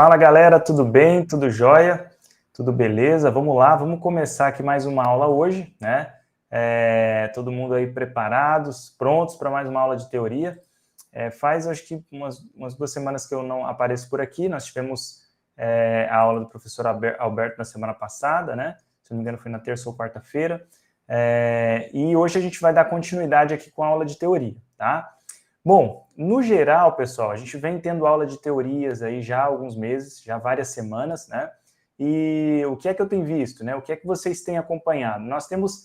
Fala galera, tudo bem? Tudo jóia? Tudo beleza? Vamos lá, vamos começar aqui mais uma aula hoje, né? Todo mundo aí preparados, prontos para mais uma aula de teoria. Faz, acho que, umas 2 semanas que eu não apareço por aqui. Nós tivemos a aula do professor Alberto na semana passada, né? Se não me engano, foi na terça ou quarta-feira. E hoje a gente vai dar continuidade aqui com a aula de teoria, tá? Bom, no geral, pessoal, a gente vem tendo aula de teorias aí já há alguns meses, já há várias semanas, né? E o que é que eu tenho visto, né? O que é que vocês têm acompanhado? Nós temos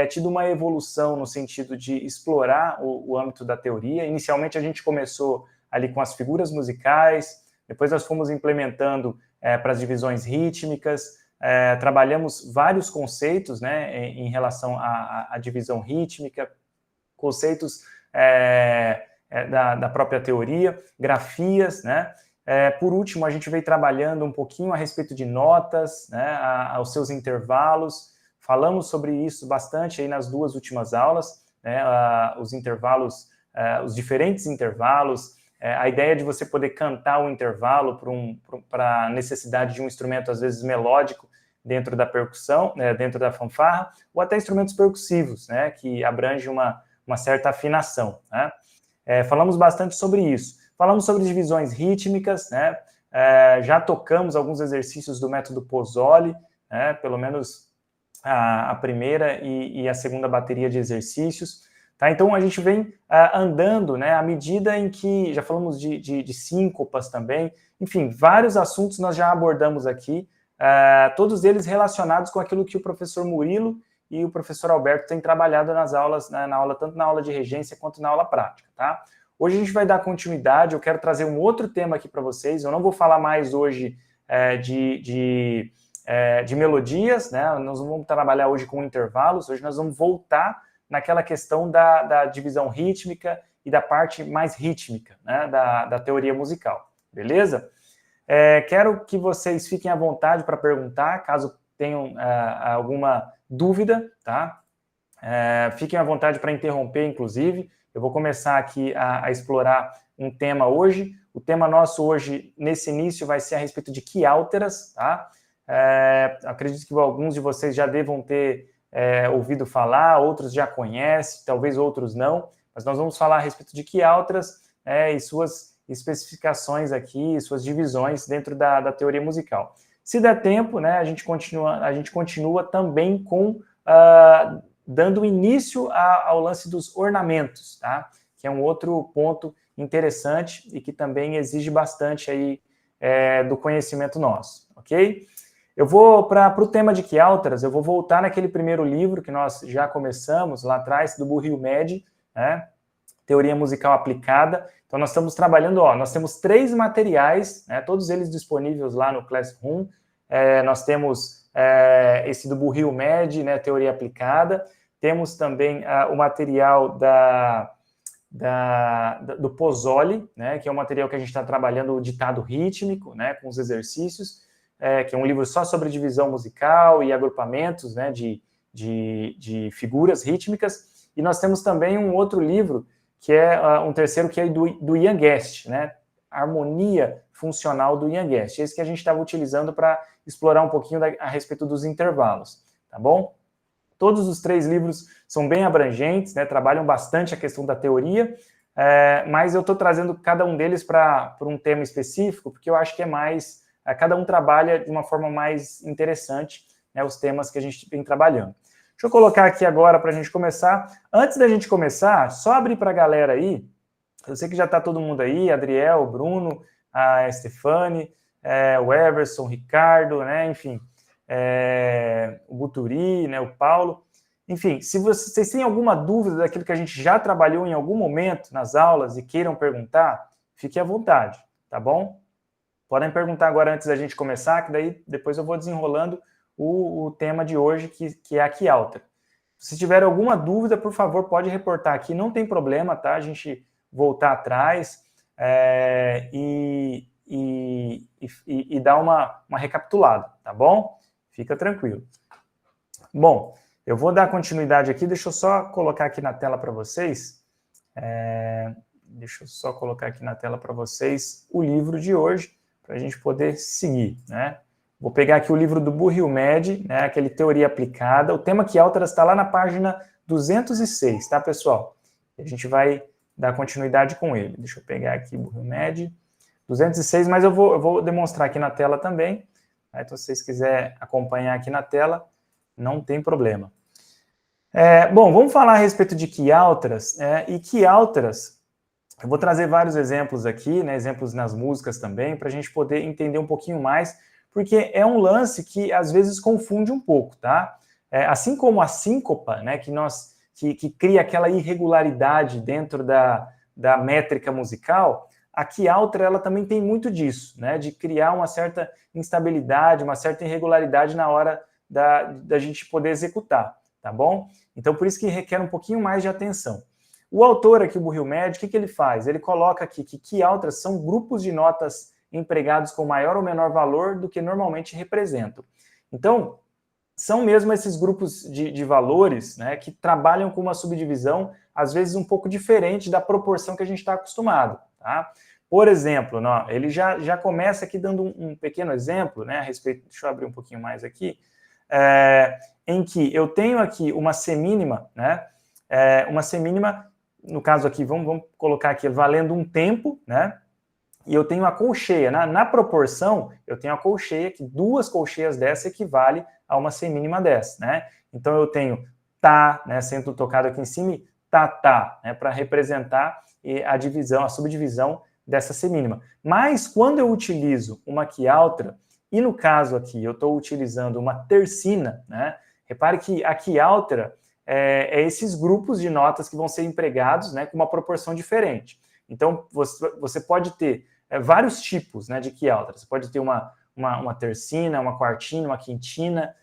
tido uma evolução no sentido de explorar o âmbito da teoria. Inicialmente a gente começou ali com as figuras musicais, depois nós fomos implementando para as divisões rítmicas, trabalhamos vários conceitos, né, em relação à divisão rítmica, conceitos da própria teoria, grafias, né? Por último, a gente veio trabalhando um pouquinho a respeito de notas, né, aos seus intervalos. Falamos sobre isso bastante aí nas 2 últimas aulas, né, os intervalos, os diferentes intervalos, a ideia de você poder cantar o intervalo para a necessidade de um instrumento, às vezes, melódico dentro da percussão, né, dentro da fanfarra, ou até instrumentos percussivos, né, que abrange uma certa afinação, né? Falamos bastante sobre isso. Falamos sobre divisões rítmicas, né? Já tocamos alguns exercícios do método Pozzoli, né? Pelo menos a primeira e a segunda bateria de exercícios. Tá? Então, a gente vem andando, né, à medida em que... Já falamos de síncopas também. Enfim, vários assuntos nós já abordamos aqui, todos eles relacionados com aquilo que o professor Murilo e o professor Alberto têm trabalhado nas aulas, né, tanto na aula de regência quanto na aula prática, tá? Hoje a gente vai dar continuidade, eu quero trazer um outro tema aqui para vocês. Eu não vou falar mais hoje de melodias, né? Nós não vamos trabalhar hoje com intervalos, hoje nós vamos voltar naquela questão da divisão rítmica e da parte mais rítmica, né, da teoria musical, beleza? Quero que vocês fiquem à vontade para perguntar, caso tenham alguma dúvida, tá? Fiquem à vontade para interromper, inclusive. Eu vou começar aqui a explorar um tema hoje. O tema nosso hoje, nesse início, vai ser a respeito de quiálteras, tá? Acredito que alguns de vocês já devam ter ouvido falar, outros já conhecem, talvez outros não, mas nós vamos falar a respeito de quiálteras e suas especificações aqui, suas divisões dentro da teoria musical. Se der tempo, né, a gente continua também com dando início ao lance dos ornamentos, tá? Que é um outro ponto interessante e que também exige bastante aí do conhecimento nosso, ok? Eu vou para o tema de quiálteras, eu vou voltar naquele primeiro livro que nós já começamos lá atrás, do Burrill-Med, né? Teoria Musical Aplicada. Então, nós estamos trabalhando, nós temos 3 materiais, né, todos eles disponíveis lá no Classroom. Nós temos esse do Burrill-Med, né, Teoria Aplicada. Temos também o material do Pozzoli, né, que é um material que a gente está trabalhando o ditado rítmico, né, com os exercícios, que é um livro só sobre divisão musical e agrupamentos, né, de figuras rítmicas. E nós temos também um outro livro, que é um terceiro, que é do Ian Guest, né? Harmonia funcional do Ian Guest. Esse que a gente estava utilizando para explorar um pouquinho a respeito dos intervalos, tá bom? Todos os 3 livros são bem abrangentes, né? Trabalham bastante a questão da teoria, mas eu estou trazendo cada um deles para um tema específico, porque eu acho que é mais... cada um trabalha de uma forma mais interessante, né, os temas que a gente vem trabalhando. Deixa eu colocar aqui agora para a gente começar. Antes da gente começar, só abrir para a galera aí. Eu sei que já está todo mundo aí, Adriel, o Bruno, a Stefane, o Everson, o Ricardo, né, enfim, o Buturi, né, o Paulo. Enfim, se vocês têm alguma dúvida daquilo que a gente já trabalhou em algum momento nas aulas e queiram perguntar, fiquem à vontade, tá bom? Podem perguntar agora antes da gente começar, que daí depois eu vou desenrolando o tema de hoje, que é a quiáltera. Se tiver alguma dúvida, por favor, pode reportar aqui, não tem problema, tá? A gente voltar atrás e dar uma recapitulada, tá bom? Fica tranquilo. Bom, eu vou dar continuidade aqui, deixa eu só colocar aqui na tela para vocês. Deixa eu só colocar aqui na tela para vocês o livro de hoje, para a gente poder seguir, né? Vou pegar aqui o livro do Burrill-Med, né, aquele Teoria Aplicada. O tema quiálteras está lá na página 206, tá, pessoal? A gente vai dar continuidade com ele. Deixa eu pegar aqui o Burrill-Med, 206, mas eu vou demonstrar aqui na tela também. Tá? Então, se vocês quiserem acompanhar aqui na tela, não tem problema. Bom, vamos falar a respeito de quiálteras, e quiálteras, eu vou trazer vários exemplos aqui, né, exemplos nas músicas também, para a gente poder entender um pouquinho mais, porque é um lance que às vezes confunde um pouco, tá? Assim como a síncopa, né, que cria aquela irregularidade dentro da métrica musical, a quiáltera ela também tem muito disso, né, de criar uma certa instabilidade, uma certa irregularidade na hora da gente poder executar, tá bom? Então, por isso que requer um pouquinho mais de atenção. O autor aqui, o Burrill-Med, o que ele faz? Ele coloca aqui que quiálteras são grupos de notas empregados com maior ou menor valor do que normalmente representam. Então, são mesmo esses grupos de valores, né, que trabalham com uma subdivisão, às vezes um pouco diferente da proporção que a gente está acostumado. Tá? Por exemplo, ele já começa aqui dando um pequeno exemplo, né, a respeito, deixa eu abrir um pouquinho mais aqui, em que eu tenho aqui uma semínima, né, uma semínima, no caso aqui, vamos colocar aqui, valendo um tempo, né, e eu tenho a colcheia. Na proporção, eu tenho a colcheia, que 2 colcheias dessa equivale a uma semínima dessa, né? Então, eu tenho tá, né, sendo tocado aqui em cima, e tá, né, para representar a divisão, a subdivisão dessa semínima. Mas, quando eu utilizo uma quiáltera, e no caso aqui, eu estou utilizando uma tercina, né? Repare que a quiáltera é esses grupos de notas que vão ser empregados, né, com uma proporção diferente. Então, você pode ter vários tipos, né, de quiáltera. Você pode ter uma tercina, uma quartina, uma quintina,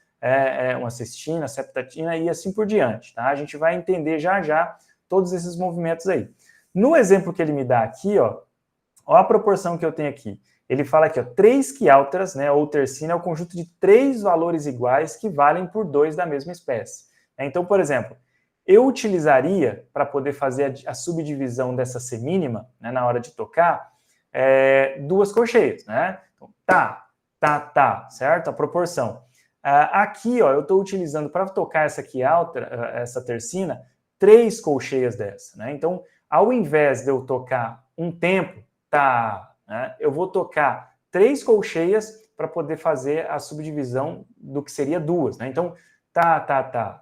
uma sextina, septatina e assim por diante. Tá? A gente vai entender já todos esses movimentos aí. No exemplo que ele me dá aqui, ó a proporção que eu tenho aqui. Ele fala aqui, ó, 3 quiálteras, né, ou tercina, é o conjunto de 3 valores iguais que valem por 2 da mesma espécie. Então, por exemplo, eu utilizaria, para poder fazer a subdivisão dessa semínima, né, na hora de tocar, 2 colcheias, né? Então, tá, certo? A proporção. Aqui, ó, eu estou utilizando, para tocar essa quiáltera, essa tercina, 3 colcheias dessa, né? Então, ao invés de eu tocar um tempo, tá, né, eu vou tocar 3 colcheias para poder fazer a subdivisão do que seria 2, né? Então, tá.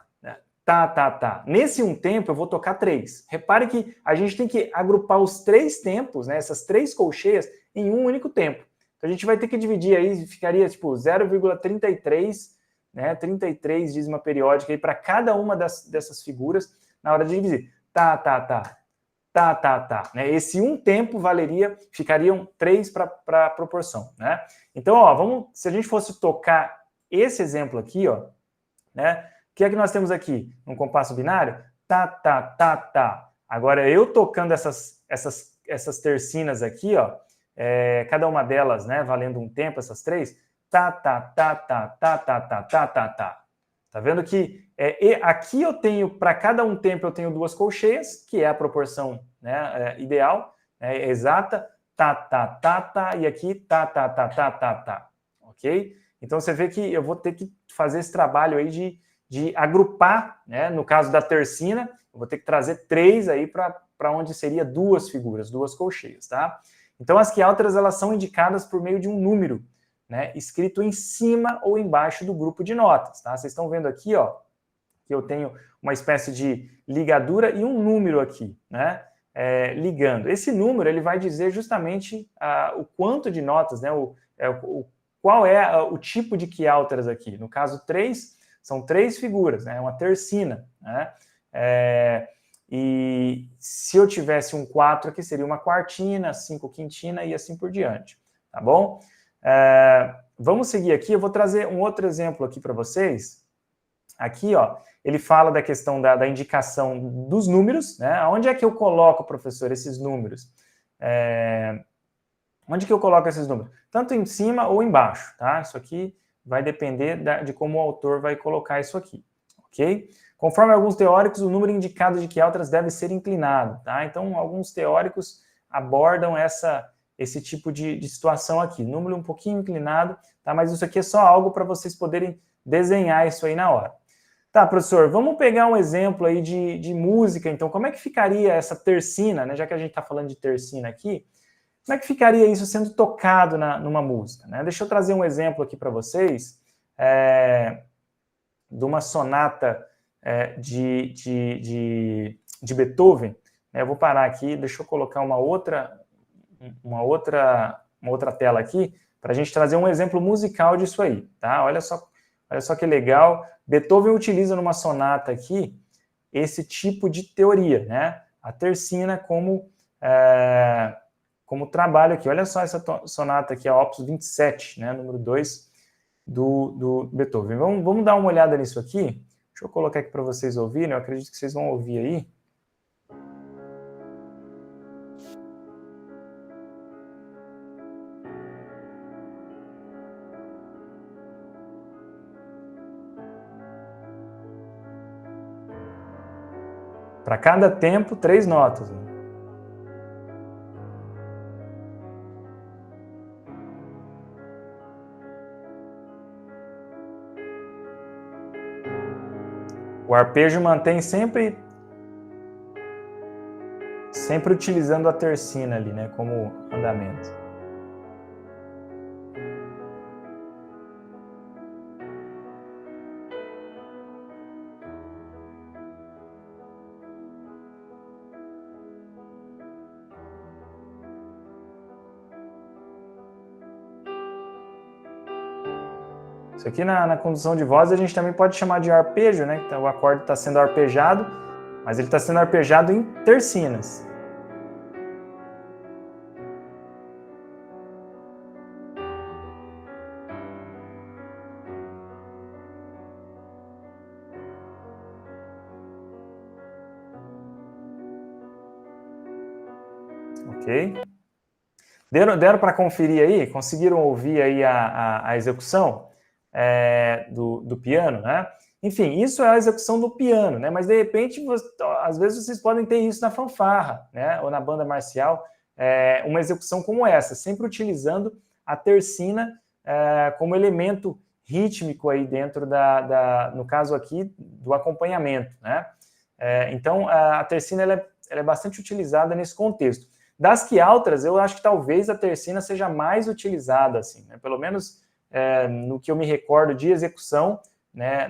Nesse um tempo, eu vou tocar 3. Repare que a gente tem que agrupar os 3 tempos, né, essas 3 colcheias, em um único tempo. Então, a gente vai ter que dividir aí, ficaria tipo 0,33, né, 33 dízima periódica aí para cada uma dessas figuras na hora de dividir. Tá. Né? Esse um tempo ficariam 3 para a proporção, né? Então, ó, se a gente fosse tocar esse exemplo aqui, ó, né? O que é que nós temos aqui? Um compasso binário? Tá. Agora, eu tocando essas tercinas aqui, ó, cada uma delas, né, valendo um tempo, essas 3, tá. Tá vendo que aqui eu tenho, para cada um tempo, eu tenho 2 colcheias, que é a proporção, né, ideal, exata, tá, e aqui tá. Ok? Então, você vê que eu vou ter que fazer esse trabalho aí de agrupar, né, no caso da tercina, eu vou ter que trazer 3 aí para onde seria 2 figuras, 2 colcheias, tá? Então, as quiálteras, elas são indicadas por meio de um número, né, escrito em cima ou embaixo do grupo de notas, tá? Vocês estão vendo aqui, ó, que eu tenho uma espécie de ligadura e um número aqui, né, ligando. Esse número, ele vai dizer justamente o quanto de notas, né, qual é o tipo de quiálteras aqui. No caso, 3, são 3 figuras, né, uma tercina, né, e se eu tivesse um 4 aqui, seria uma quartina, 5 quintina e assim por diante, tá bom? Vamos seguir aqui, eu vou trazer um outro exemplo aqui para vocês. Aqui, ó, ele fala da questão da indicação dos números, né? Onde é que eu coloco, professor, esses números? Onde que eu coloco esses números? Tanto em cima ou embaixo, tá? Isso aqui vai depender de como o autor vai colocar isso aqui, ok? Conforme alguns teóricos, o número indicado de quiálteras deve ser inclinado, tá? Então, alguns teóricos abordam esse tipo de situação aqui. Número um pouquinho inclinado, tá? Mas isso aqui é só algo para vocês poderem desenhar isso aí na hora. Tá, professor, vamos pegar um exemplo aí de música, então. Como é que ficaria essa tercina, né? Já que a gente está falando de tercina aqui, como é que ficaria isso sendo tocado numa música, né? Deixa eu trazer um exemplo aqui para vocês de uma sonata de Beethoven. Eu vou parar aqui, deixa eu colocar uma outra tela aqui para a gente trazer um exemplo musical disso aí, tá? Olha só que legal. Beethoven utiliza numa sonata aqui esse tipo de teoria, né? A tercina como trabalho aqui. Olha só essa sonata aqui, a Opus 27, né? Número 2 do Beethoven. Vamos dar uma olhada nisso aqui. Deixa eu colocar aqui para vocês ouvirem. Eu acredito que vocês vão ouvir aí. Para cada tempo, 3 notas. O arpejo mantém sempre utilizando a tercina ali, né, como andamento. Isso aqui na condução de voz a gente também pode chamar de arpejo, né? Então o acorde está sendo arpejado, mas ele está sendo arpejado em tercinas. Ok? Deram para conferir aí? Conseguiram ouvir aí a execução do piano, né? Enfim, isso é a execução do piano, né? Mas de repente, às vezes vocês podem ter isso na fanfarra, né? Ou na banda marcial, uma execução como essa, sempre utilizando a tercina como elemento rítmico aí dentro no caso aqui, do acompanhamento, né? Então, a tercina ela é bastante utilizada nesse contexto. Das quialtras, eu acho que talvez a tercina seja mais utilizada, assim, né? Pelo menos no que eu me recordo de execução, né,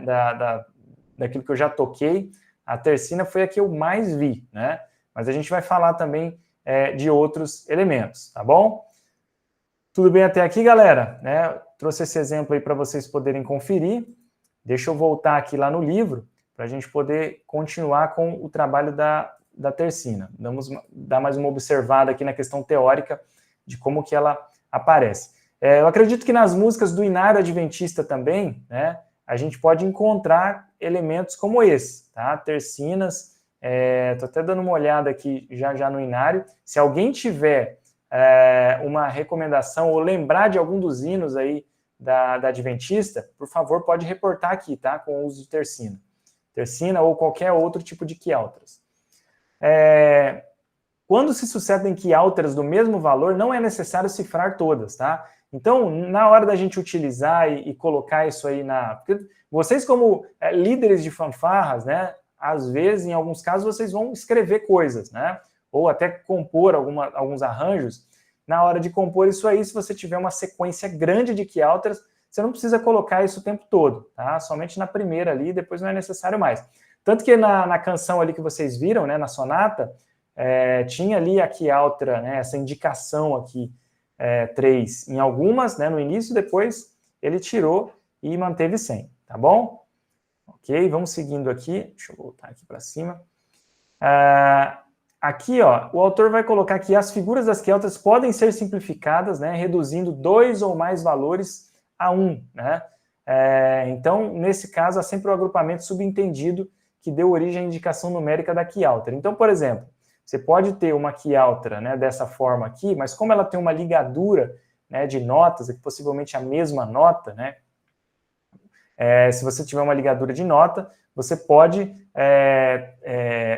daquilo que eu já toquei, a tercina foi a que eu mais vi, né? Mas a gente vai falar também de outros elementos, tá bom? Tudo bem até aqui, galera? Né? Trouxe esse exemplo aí para vocês poderem conferir. Deixa eu voltar aqui lá no livro para a gente poder continuar com o trabalho da tercina. Vamos dar mais uma observada aqui na questão teórica de como que ela aparece. Eu acredito que nas músicas do Inário Adventista também, né, a gente pode encontrar elementos como esse, tá? Tercinas, estou até dando uma olhada aqui já no Inário. Se alguém tiver uma recomendação ou lembrar de algum dos hinos aí da Adventista, por favor, pode reportar aqui, tá? Com o uso de tercina. Tercina ou qualquer outro tipo de quialtras. Quando se sucedem quialtras do mesmo valor, não é necessário cifrar todas, tá? Então, na hora da gente utilizar e colocar isso aí porque vocês, como líderes de fanfarras, né? Às vezes, em alguns casos, vocês vão escrever coisas, né? Ou até compor alguns arranjos. Na hora de compor isso aí, se você tiver uma sequência grande de quialtras, você não precisa colocar isso o tempo todo, tá? Somente na primeira ali, depois não é necessário mais. Tanto que na canção ali que vocês viram, né, na sonata, tinha ali a quialtra, né, essa indicação aqui, 3 em algumas, né, no início, depois ele tirou e manteve 100, tá bom? Ok, vamos seguindo aqui, deixa eu voltar aqui para cima. Aqui, ó, o autor vai colocar que as figuras das quialtras podem ser simplificadas, né, reduzindo 2 ou mais valores a 1, né? Então, nesse caso, há sempre o agrupamento subentendido que deu origem à indicação numérica da quialtra. Então, por exemplo, você pode ter uma quialtra, né, dessa forma aqui, mas como ela tem uma ligadura, né, de notas, que possivelmente a mesma nota, né, se você tiver uma ligadura de nota, você pode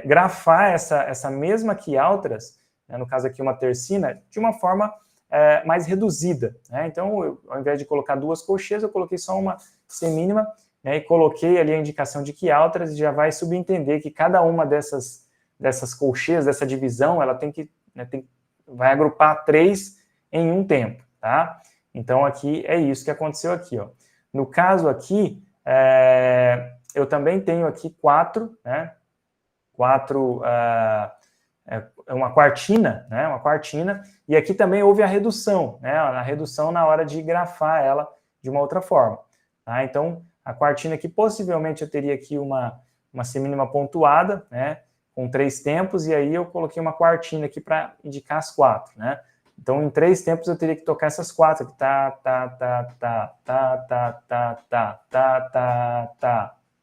grafar essa mesma quialtras, né, no caso aqui uma tercina, de uma forma mais reduzida, né? Então, ao invés de colocar 2 colcheias, eu coloquei só uma semínima, né, e coloquei ali a indicação de quialtras e já vai subentender que cada uma dessas colcheias, dessa divisão, ela vai agrupar 3 em um tempo, tá? Então, aqui é isso que aconteceu aqui, ó. No caso aqui, eu também tenho aqui 4, né? 4, uma quartina, né? Uma quartina, e aqui também houve a redução, né? A redução na hora de grafar ela de uma outra forma, tá? Então, a quartina aqui, possivelmente eu teria aqui uma semínima pontuada, né? Com 3 tempos, e aí eu coloquei uma quartina aqui para indicar as 4, né? Então, em 3 tempos eu teria que tocar essas 4 aqui, tá,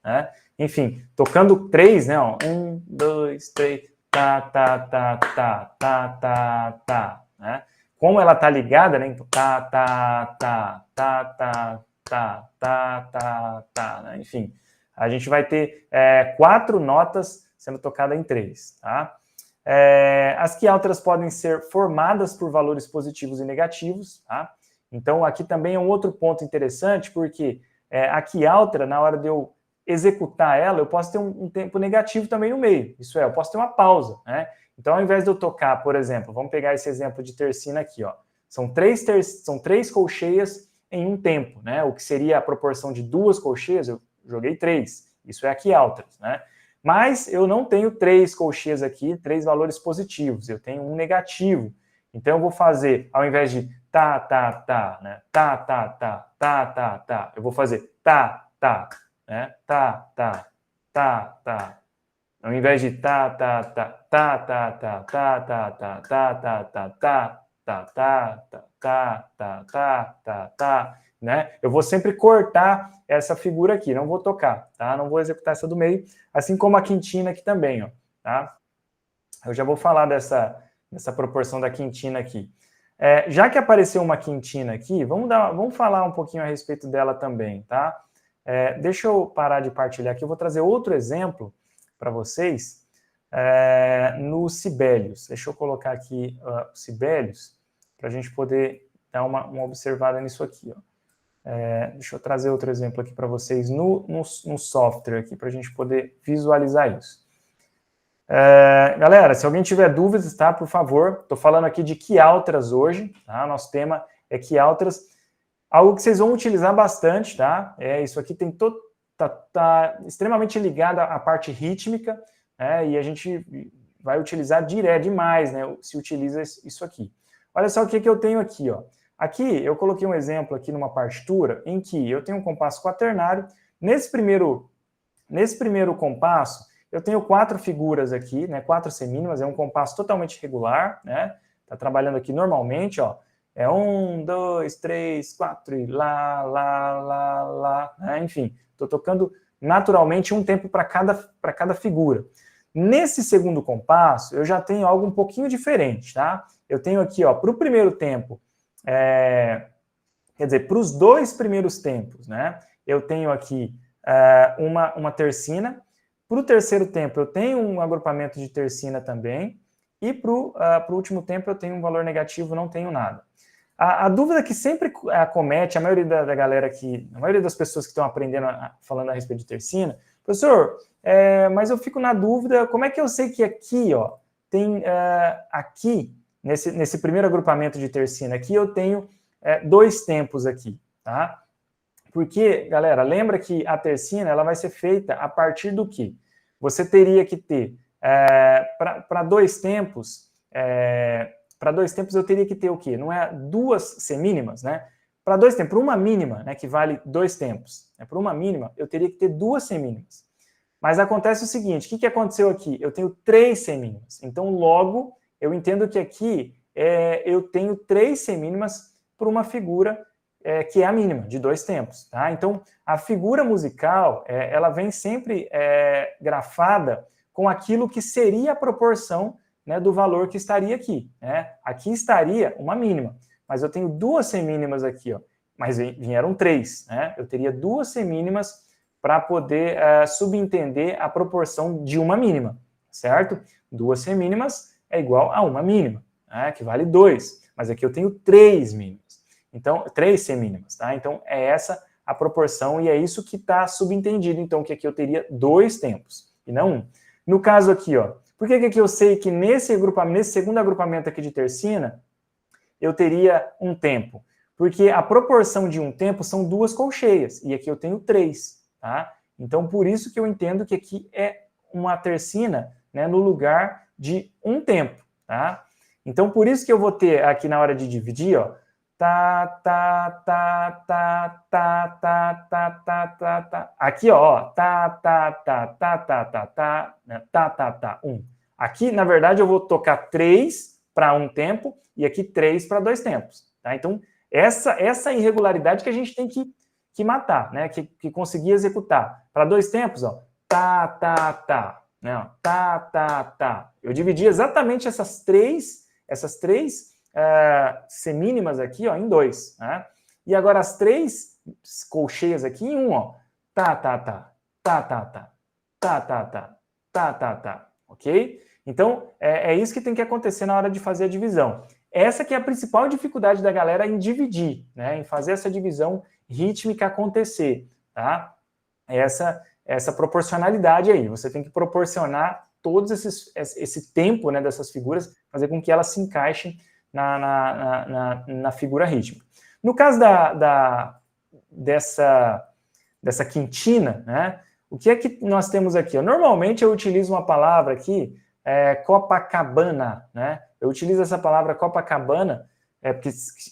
né? Enfim, tocando 3, né? Ó, 1, 2, 3, né? Como ela tá ligada, né? Então, né? Enfim, a gente vai ter 4 notas sendo tocada em 3, tá? As quialtras podem ser formadas por valores positivos e negativos, tá? Então, aqui também é um outro ponto interessante, porque a quialtra, na hora de eu executar ela, eu posso ter um tempo negativo também no meio. Isso é, eu posso ter uma pausa, né? Então, ao invés de eu tocar, por exemplo, vamos pegar esse exemplo de tercina aqui, ó. São 3 colcheias em um tempo, né? O que seria a proporção de 2 colcheias, eu joguei 3. Isso é a quialtras, né? Mas eu não tenho 3 colcheias aqui, 3 valores positivos, eu tenho um negativo. Então eu vou fazer, ao invés de né? Eu vou fazer né? Ao invés de né? Eu vou sempre cortar essa figura aqui, não vou tocar, tá? Não vou executar essa do meio, assim como a quintina aqui também, ó, tá? Eu já vou falar dessa proporção da quintina aqui. Já que apareceu uma quintina aqui, vamos falar um pouquinho a respeito dela também, tá? Deixa eu parar de partilhar aqui, eu vou trazer outro exemplo para vocês no Sibelius. Deixa eu colocar aqui o Sibelius para a gente poder dar uma observada nisso aqui, ó. Deixa eu trazer outro exemplo aqui para vocês no software aqui, para a gente poder visualizar isso. Galera, se alguém tiver dúvidas, tá, por favor, estou falando aqui de quialtras hoje, tá? Nosso tema é quialtras, algo que vocês vão utilizar bastante, tá? Isso aqui tem tá extremamente ligado à parte rítmica, né? E a gente vai utilizar demais, né? Se utiliza isso aqui. Olha só o que eu tenho aqui, ó. Aqui eu coloquei um exemplo aqui numa partitura em que eu tenho um compasso quaternário. Nesse primeiro compasso, eu tenho 4 figuras aqui, né? 4 semínimas, é um compasso totalmente regular, né? Tá trabalhando aqui normalmente, ó. 1, 2, 3, 4 e lá, né? Enfim, estou tocando naturalmente um tempo para cada figura. Nesse segundo compasso, eu já tenho algo um pouquinho diferente, tá? Eu tenho aqui, ó, para o primeiro tempo, quer dizer, para os 2 primeiros tempos, né? Eu tenho aqui uma tercina. Para o terceiro tempo, eu tenho um agrupamento de tercina também. E para o último tempo, eu tenho um valor negativo, não tenho nada. A dúvida que sempre acomete a maioria da galera aqui, a maioria das pessoas que estão aprendendo, falando a respeito de tercina, professor, mas eu fico na dúvida, como é que eu sei que aqui, ó, tem aqui, nesse primeiro agrupamento de tercina aqui, eu tenho 2 tempos aqui, tá? Porque, galera, lembra que a tercina ela vai ser feita a partir do quê? Você teria que ter, para 2 tempos, para 2 tempos eu teria que ter o quê? Não é 2 semínimas, né? Para 2 tempos, para uma mínima, né, que vale 2 tempos, para uma mínima, eu teria que ter 2 semínimas. Mas acontece o seguinte, o que aconteceu aqui? Eu tenho 3 semínimas. Então, logo, eu entendo que aqui eu tenho 3 semínimas por uma figura que é a mínima, de 2 tempos. Tá? Então, a figura musical, ela vem sempre grafada com aquilo que seria a proporção, né, do valor que estaria aqui. Né? Aqui estaria uma mínima, mas eu tenho 2 semínimas aqui, ó, mas vieram 3. Né? Eu teria 2 semínimas para poder subentender a proporção de uma mínima, certo? 2 semínimas é igual a uma mínima, né, que vale 2. mas aqui eu tenho 3 mínimas. Então, 3 semínimas, tá? Então, é essa a proporção e é isso que está subentendido, então, que aqui eu teria 2 tempos e não 1. No caso aqui, ó, por que aqui eu sei que nesse segundo agrupamento aqui de tercina, eu teria 1 tempo? Porque a proporção de 1 tempo são 2 colcheias, e aqui eu tenho 3, tá? Então, por isso que eu entendo que aqui é uma tercina, né, no lugar de 1 tempo, tá? Então, por isso que eu vou ter aqui na hora de dividir, ó, tá. Aqui, ó, tá, 1. Aqui, na verdade, eu vou tocar 3 para 1 tempo e aqui 3 para 2 tempos, tá? Então, essa irregularidade que a gente tem que matar, né? Que conseguir executar. Para 2 tempos, ó, tá, né? Tá. Eu dividi exatamente essas três semínimas aqui, ó, em 2, né? E agora as 3 colcheias aqui em 1, ó. Tá. Ok? Então, é isso que tem que acontecer na hora de fazer a divisão. Essa que é a principal dificuldade da galera em dividir, né? Em fazer essa divisão rítmica acontecer, tá? Essa proporcionalidade aí. Você tem que proporcionar todo esse tempo, né, dessas figuras, fazer com que elas se encaixem na figura rítmica. No caso dessa quintina, né, o que é que nós temos aqui? Normalmente eu utilizo uma palavra aqui, Copacabana, né? Eu utilizo essa palavra Copacabana,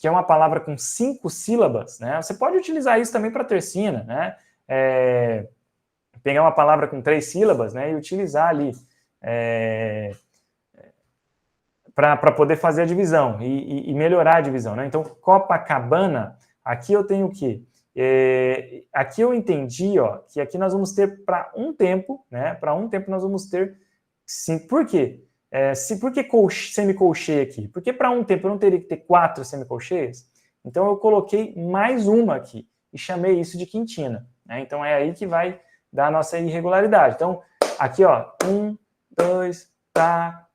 que é uma palavra com 5 sílabas, né? Você pode utilizar isso também para tercina, né? Pegar uma palavra com 3 sílabas, né, e utilizar ali para poder fazer a divisão e melhorar a divisão, né? Então, Copacabana, aqui eu tenho o quê? Aqui eu entendi, ó, que aqui nós vamos ter para 1 tempo, né? Para 1 tempo nós vamos ter 5. Por quê? Por que semicolcheia aqui? Porque para 1 tempo eu não teria que ter 4 semicolcheias? Então eu coloquei mais uma aqui e chamei isso de quintina, né? Então é aí que vai dar a nossa irregularidade. Então, aqui, ó, 1, 2, tá,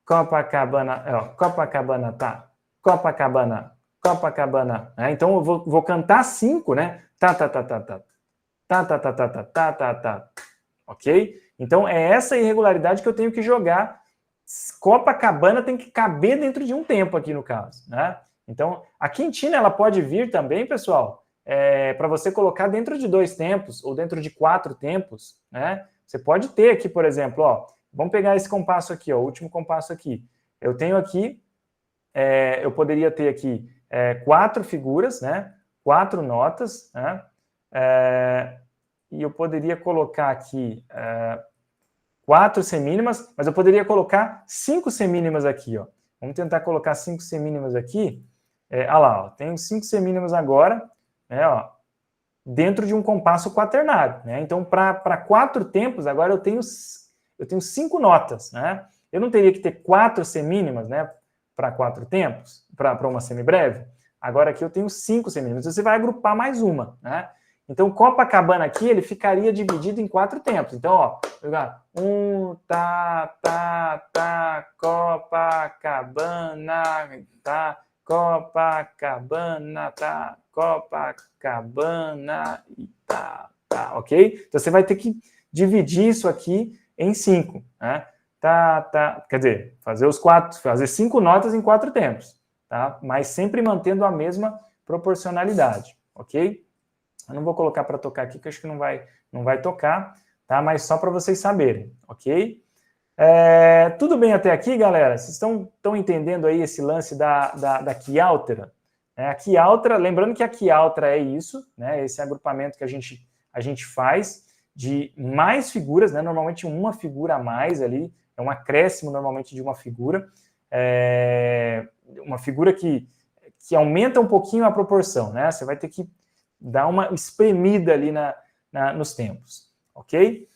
Copacabana, ó, Copacabana, tá, Copacabana, né? Então, eu vou cantar 5, né? Tá, ok? Então, é essa irregularidade que eu tenho que jogar. Copacabana tem que caber dentro de 1 tempo aqui, no caso, né? Então, a quintina, ela pode vir também, pessoal, para você colocar dentro de 2 tempos ou dentro de 4 tempos, né? Você pode ter aqui, por exemplo, ó, vamos pegar esse compasso aqui, ó, o último compasso aqui. Eu tenho aqui, eu poderia ter aqui 4 figuras, né? 4 notas, né? E eu poderia colocar aqui 4 semínimas, mas eu poderia colocar 5 semínimas aqui, ó. Vamos tentar colocar 5 semínimas aqui. Olha lá, ó, tenho 5 semínimas agora, né, ó, dentro de um compasso quaternário, né? Então, para 4 tempos, agora eu tenho 5 notas, né? Eu não teria que ter 4 semínimas, né, para 4 tempos, para uma semibreve. Agora aqui eu tenho 5 semínimas. Você vai agrupar mais uma, né? Então, Copacabana aqui, ele ficaria dividido em 4 tempos. Então, ó, 1, Copacabana, tá, Copacabana, tá, Copacabana, e tá, ok? Então, você vai ter que dividir isso aqui em 5, né? Quer dizer, fazer 5 notas em 4 tempos, tá? Mas sempre mantendo a mesma proporcionalidade, ok? Eu não vou colocar para tocar aqui, que eu acho que não vai tocar, tá? Mas só para vocês saberem, ok? Tudo bem até aqui, galera? Vocês estão entendendo aí esse lance da quiáltera? A quiáltera, lembrando que a quiáltera é isso, né? Esse agrupamento que a gente faz de mais figuras, né? Normalmente uma figura a mais ali, é um acréscimo normalmente de uma figura que aumenta um pouquinho a proporção, né? Você vai ter que dar uma espremida ali nos tempos, ok?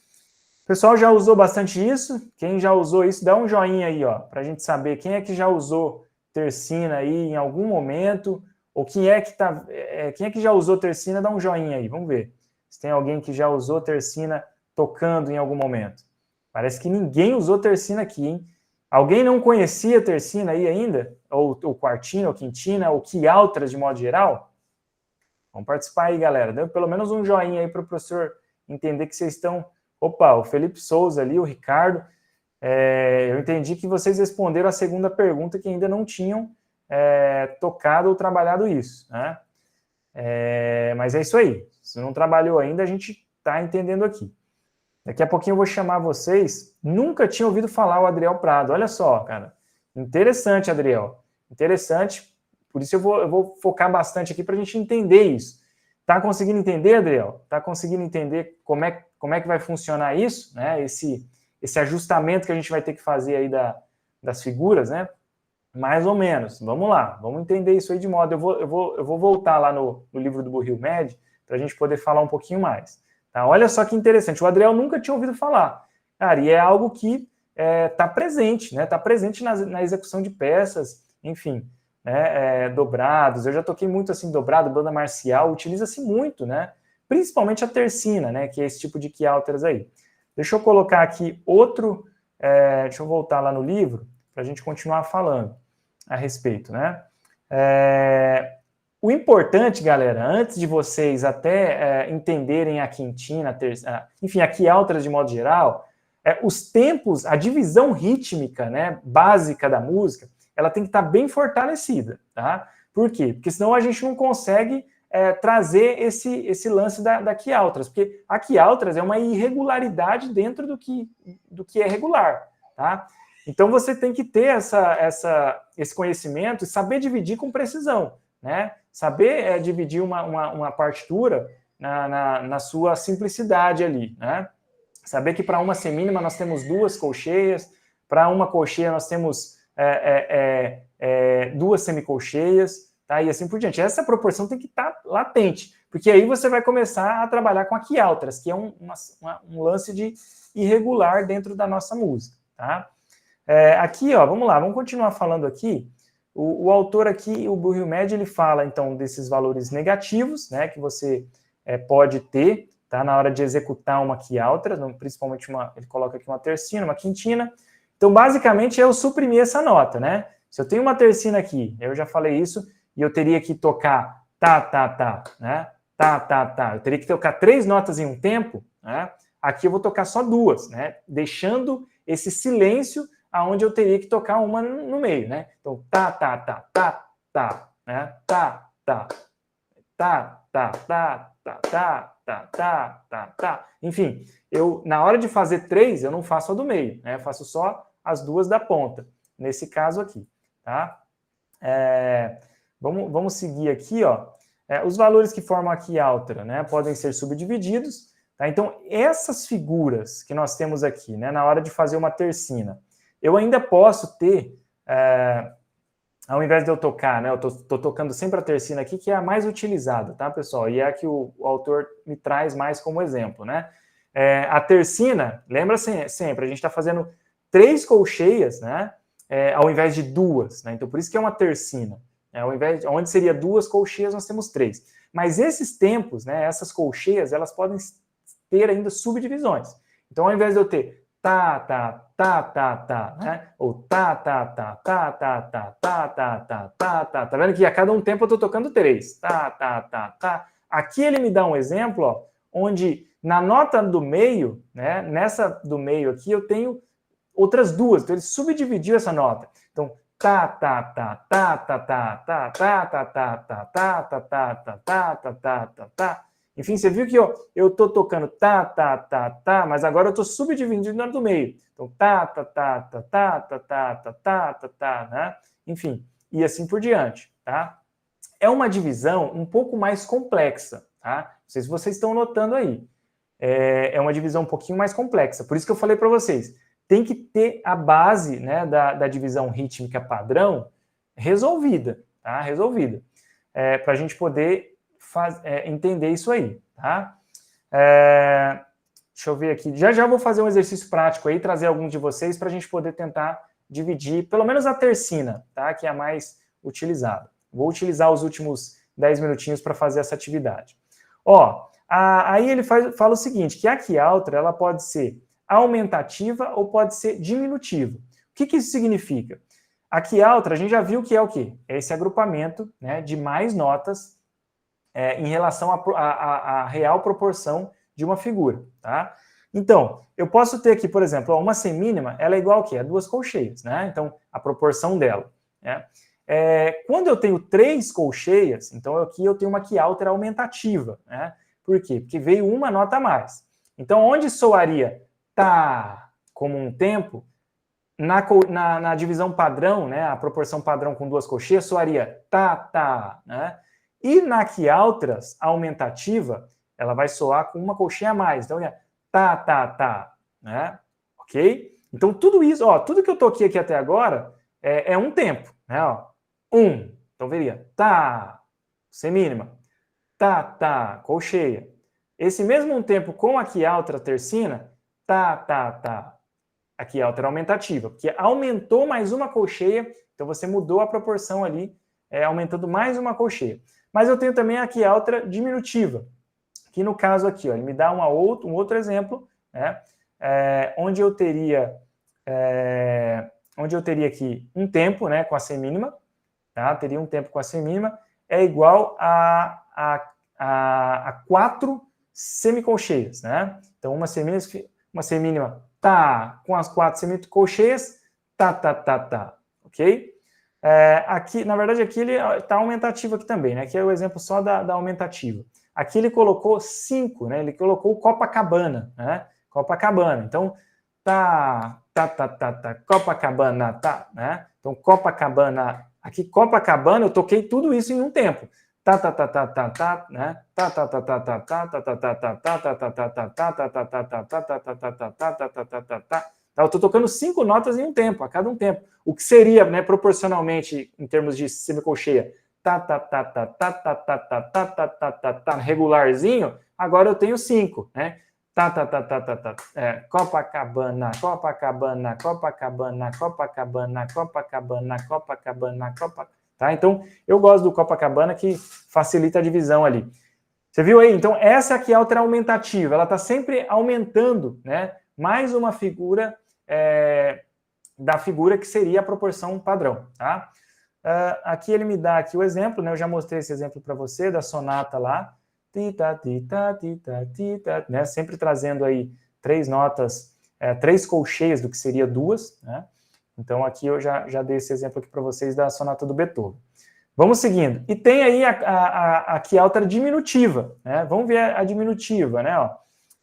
O pessoal já usou bastante isso? Quem já usou isso, dá um joinha aí, ó, para a gente saber quem é que já usou tercina aí em algum momento, ou quem é que já usou tercina, dá um joinha aí, vamos ver. Se tem alguém que já usou tercina tocando em algum momento. Parece que ninguém usou tercina aqui, hein? Alguém não conhecia tercina aí ainda? ou quartina, ou quintina, ou quialtras de modo geral? Vamos participar aí, galera. Deu pelo menos um joinha aí para o professor entender que vocês estão... Opa, o Felipe Souza ali, o Ricardo. Eu entendi que vocês responderam a segunda pergunta, que ainda não tinham tocado ou trabalhado isso, né? Mas é isso aí. Se não trabalhou ainda, a gente está entendendo aqui. Daqui a pouquinho eu vou chamar vocês. Nunca tinha ouvido falar o Adriel Prado. Olha só, cara. Interessante, Adriel. Interessante. Por isso eu vou focar bastante aqui para a gente entender isso. Tá conseguindo entender, Adriel? Tá conseguindo entender como é que vai funcionar isso, né? Esse ajustamento que a gente vai ter que fazer aí das figuras, né? Mais ou menos. Vamos lá, vamos entender isso aí de modo. Eu vou voltar lá no livro do Burrill-Med para a gente poder falar um pouquinho mais. Tá? Olha só que interessante. O Adriel nunca tinha ouvido falar. Cara, e é algo que está presente, né? Está presente na execução de peças, enfim, né? Dobrados. Eu já toquei muito assim, dobrado, banda marcial, utiliza-se muito, né? Principalmente a tercina, né? Que é esse tipo de quialteras aí. Deixa eu colocar aqui outro. Deixa eu voltar lá no livro para a gente continuar falando a respeito, né? O importante, galera, antes de vocês até entenderem a quintina, enfim, a quialtras de modo geral, os tempos, a divisão rítmica, né, básica da música, ela tem que estar bem fortalecida, tá? Por quê? Porque senão a gente não consegue trazer esse lance da quialtras, porque a quialtras é uma irregularidade dentro do que é regular, tá? Então você tem que ter esse conhecimento e saber dividir com precisão, né? Saber dividir uma partitura na sua simplicidade ali, né? Saber que para uma semínima nós temos 2 colcheias, para uma colcheia nós temos 2 semicolcheias, tá? E assim por diante. Essa proporção tem que estar latente, porque aí você vai começar a trabalhar com a quialtras, que é um lance de irregular dentro da nossa música, tá? Aqui, ó, vamos lá, vamos continuar falando aqui. O autor aqui, o Burrill-Med, ele fala, então, desses valores negativos, né, que você pode ter, tá, na hora de executar uma quialtra, principalmente ele coloca aqui uma tercina, uma quintina. Então, basicamente, eu suprimir essa nota, né? Se eu tenho uma tercina aqui, eu já falei isso, e eu teria que tocar tá, tá, tá, né? Tá, tá, tá. Eu teria que tocar 3 notas em um tempo, né? Aqui eu vou tocar só 2, né? Deixando esse silêncio aonde eu teria que tocar uma no meio, né? Então, tá, tá, tá, tá, tá, né? Tá, tá, tá, tá, tá, tá, tá, tá, tá, tá, tá. Enfim, na hora de fazer 3, eu não faço a do meio, né? Eu faço só as 2 da ponta, nesse caso aqui, tá? Vamos seguir aqui, ó. Os valores que formam a quialtra, né? Podem ser subdivididos, tá? Então, essas figuras que nós temos aqui, né? Na hora de fazer uma tercina, eu ainda posso ter, ao invés de eu tocar, né, eu tô tocando sempre a tercina aqui, que é a mais utilizada, tá, pessoal? E é a que o autor me traz mais como exemplo, né? A tercina, lembra sempre, a gente está fazendo 3 colcheias, né, ao invés de 2, né? Então, por isso que é uma tercina. Onde seria 2 colcheias, nós temos 3. Mas esses tempos, né, essas colcheias, elas podem ter ainda subdivisões. Então, ao invés de eu ter tá, tá, tá, tá, tá, né? Ou tá, tá, tá, tá, tá, tá, tá, tá, tá, tá, tá. Tá vendo que a cada um tempo eu tô tocando 3. Tá, tá, tá, tá. Aqui ele me dá um exemplo, ó, onde na nota do meio, né? Nessa do meio aqui eu tenho outras 2. Então ele subdividiu essa nota. Então tá, tá, tá, tá, tá, tá, tá, tá, tá, tá, tá, tá, tá, tá, tá, tá, tá, tá, tá, tá. Enfim, você viu que eu tô tocando tá, tá, tá, tá, mas agora eu tô subdividindo na hora do meio. Então, tá, tá, tá, tá, tá, tá, tá, tá, tá, tá, tá, né? Enfim, e assim por diante, tá? É uma divisão um pouco mais complexa, tá? Não sei se vocês estão notando aí. É uma divisão um pouquinho mais complexa. Por isso que eu falei para vocês, tem que ter a base, né, da divisão rítmica padrão resolvida, tá? Resolvida. Para a gente poder entender isso aí, tá? Deixa eu ver aqui. Já vou fazer um exercício prático aí, trazer alguns de vocês para a gente poder tentar dividir, pelo menos a tercina, tá? Que é a mais utilizada. Vou utilizar os últimos 10 minutinhos para fazer essa atividade. Ó, aí ele fala o seguinte, que a quialtra, ela pode ser aumentativa ou pode ser diminutiva. O que isso significa? A quialtra, a gente já viu que é o quê? É esse agrupamento, né, de mais notas em relação à real proporção de uma figura, tá? Então, eu posso ter aqui, por exemplo, uma semínima, ela é igual ao quê? A duas colcheias, né? Então, a proporção dela, né? Quando eu tenho 3 colcheias, então aqui eu tenho uma quialtra aumentativa, né? Por quê? Porque veio uma nota a mais. Então, onde soaria tá como um tempo, na divisão padrão, né, a proporção padrão com 2 colcheias, soaria tá, né? E na quialtras aumentativa, ela vai soar com uma colcheia a mais. Então, é tá, né? Ok? Então, tudo isso, ó, tudo que eu toquei aqui até agora é um tempo, né? Ó, então veria tá, semínima, tá, colcheia. Esse mesmo tempo com a quialtra tercina, tá. Aqui é a altura aumentativa, porque aumentou mais uma colcheia, então você mudou a proporção ali, aumentando mais uma colcheia. Mas eu tenho também aqui a altura diminutiva, que no caso aqui, ó, ele me dá um outro exemplo, né, onde eu teria aqui um tempo, né, com a semínima, tá? Teria um tempo com a semínima, é igual a 4 semicolcheias, né? Então, uma semínima tá com as 4 semicolcheias, tá, ok? Aqui, na verdade, aqui ele está aumentativo aqui também, né? Aqui é o exemplo só da aumentativa. Aqui ele colocou 5, né? Ele colocou Copacabana, né? Copacabana. Então, tá, Copacabana, tá, né? Então, Copacabana, aqui Copacabana, eu toquei tudo isso em um tempo. Tá, né? Eu tô tocando 5 notas em um tempo, a cada um tempo. O que seria, né, proporcionalmente, em termos de semicolcheia, regularzinho, agora eu tenho 5, né? Copacabana, tá? Então, eu gosto do Copacabana, que facilita a divisão ali. Você viu aí? Então, essa aqui é a altura aumentativa. Ela está sempre aumentando, né? Mais uma figura da figura que seria a proporção padrão, tá? Aqui ele me dá aqui o exemplo, né? Eu já mostrei esse exemplo para você, da sonata lá. Tita, né? Sempre trazendo aí 3 notas, 3 colcheias do que seria 2, né? Então, aqui eu já dei esse exemplo aqui para vocês da sonata do Beethoven. Vamos seguindo. E tem aí a quialtra diminutiva, né? Vamos ver a diminutiva, né? Ó,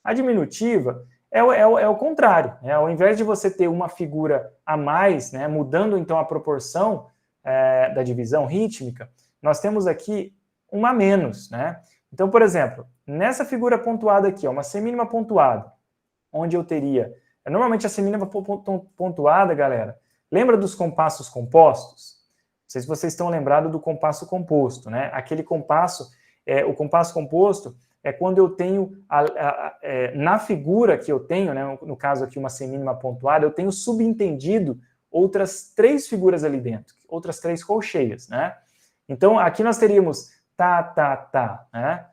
a diminutiva é o contrário, né? Ao invés de você ter uma figura a mais, né? Mudando, então, a proporção da divisão rítmica, nós temos aqui uma a menos, né? Então, por exemplo, nessa figura pontuada aqui, ó, uma semínima pontuada, onde eu teria... Normalmente a semínima pontuada, galera, lembra dos compassos compostos? Não sei se vocês estão lembrados do compasso composto, né? Aquele compasso, o compasso composto é quando eu tenho, na figura que eu tenho, né, no caso aqui uma semínima pontuada, eu tenho subentendido outras 3 figuras ali dentro, outras 3 colcheias, né? Então, aqui nós teríamos tá, né?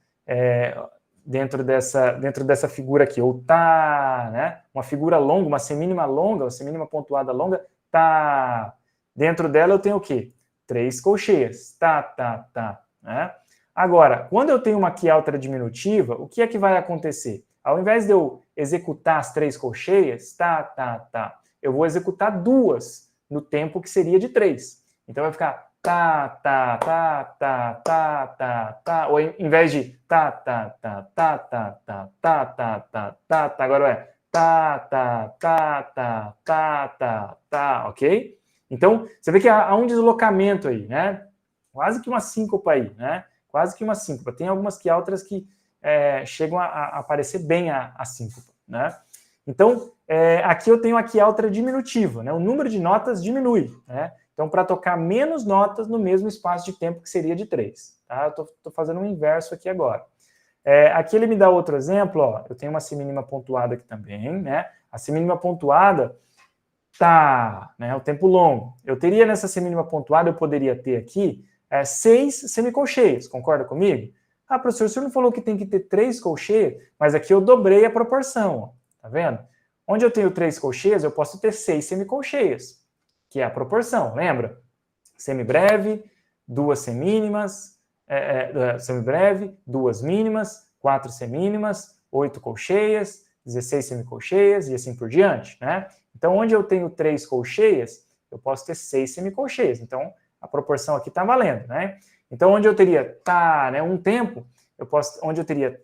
Dentro dessa figura aqui, ou tá, né? Uma figura longa, uma semínima longa, uma semínima pontuada longa, tá. Dentro dela eu tenho o quê? 3 colcheias, tá, né? Agora, quando eu tenho uma quialtra diminutiva, o que é que vai acontecer? Ao invés de eu executar as 3 colcheias, tá, eu vou executar 2 no tempo que seria de 3. Então vai ficar tá, ou em vez de tá, agora é tá, ok? Então, você vê que há um deslocamento aí, né? Quase que uma síncopa aí, né? Quase que uma síncopa. Tem algumas quialtras que chegam a aparecer bem a síncopa, né? Então, aqui eu tenho a quialtra diminutiva, né? O número de notas diminui, né? Então, para tocar menos notas no mesmo espaço de tempo que seria de 3. Tá? Eu estou fazendo um inverso aqui agora. Aqui ele me dá outro exemplo, ó. Eu tenho uma semínima pontuada aqui também, né? A semínima pontuada tá, né? O tempo longo. Eu teria nessa semínima pontuada, eu poderia ter aqui 6 semicolcheias, concorda comigo? Ah, professor, o senhor não falou que tem que ter 3 colcheias, mas aqui eu dobrei a proporção, ó. Tá vendo? Onde eu tenho 3 colcheias, eu posso ter 6 semicolcheias. que é a proporção, lembra? Semibreve, duas semínimas, semibreve, duas mínimas, 4 semínimas, 8 colcheias, 16 semicolcheias e assim por diante, né? Então, onde eu tenho 3 colcheias, eu posso ter 6 semicolcheias. Então, a proporção aqui está valendo, né? Então, onde eu teria tá, né, um tempo, eu posso, onde eu teria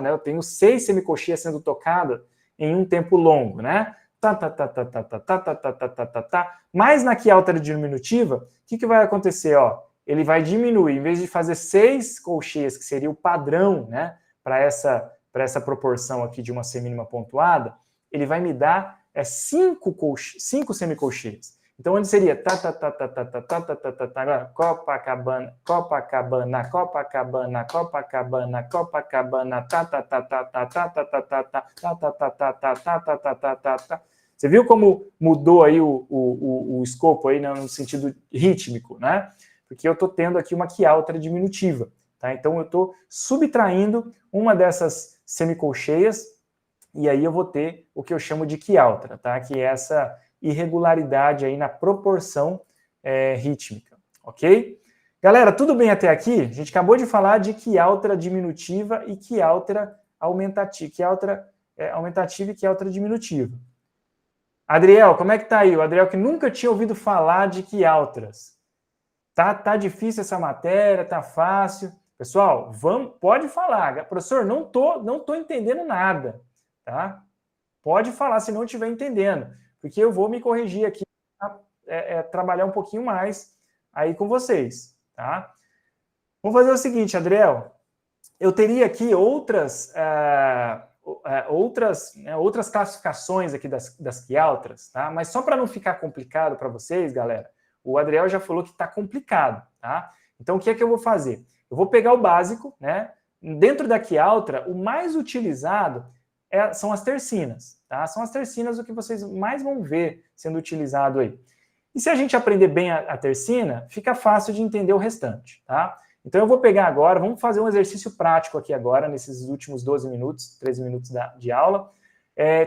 né? Eu tenho 6 semicolcheias sendo tocadas em um tempo longo, né? Mas na que alta diminutiva, o que vai acontecer, ó? Ele vai diminuir, em vez de fazer 6 colcheias, que seria o padrão, né, para essa proporção aqui de uma semínima pontuada, ele vai me dar 5 semicolcheias. Então, onde seria agora, Copacabana, Copacabana, Copacabana, Copacabana, Copacabana, Você viu como mudou aí o escopo aí no sentido rítmico, né? Porque eu estou tendo aqui uma quialtra diminutiva, tá? Então, eu estou subtraindo uma dessas semicolcheias e aí eu vou ter o que eu chamo de quialtra, tá? Que é essa irregularidade aí na proporção rítmica, ok? Galera, tudo bem até aqui? A gente acabou de falar de quialtra diminutiva e quialtra aumentativa, aumentativa e quialtra diminutiva. Adriel, como é que tá aí? O Adriel que nunca tinha ouvido falar de quialtras. Tá difícil essa matéria, tá fácil. Pessoal, pode falar. Professor, não tô entendendo nada, tá? Pode falar se não estiver entendendo, porque eu vou me corrigir aqui, trabalhar um pouquinho mais aí com vocês, tá? Vamos fazer o seguinte, Adriel, eu teria aqui outras classificações aqui das quialtras, tá? Mas só para não ficar complicado para vocês, galera, o Adriel já falou que está complicado, tá? Então, o que é que eu vou fazer? Eu vou pegar o básico, né? Dentro da quialtra, o mais utilizado são as tercinas, tá? São as tercinas o que vocês mais vão ver sendo utilizado aí. E se a gente aprender bem a tercina, fica fácil de entender o restante, tá? Então eu vou pegar agora, vamos fazer um exercício prático aqui agora, nesses últimos 12 minutos, 13 minutos de aula,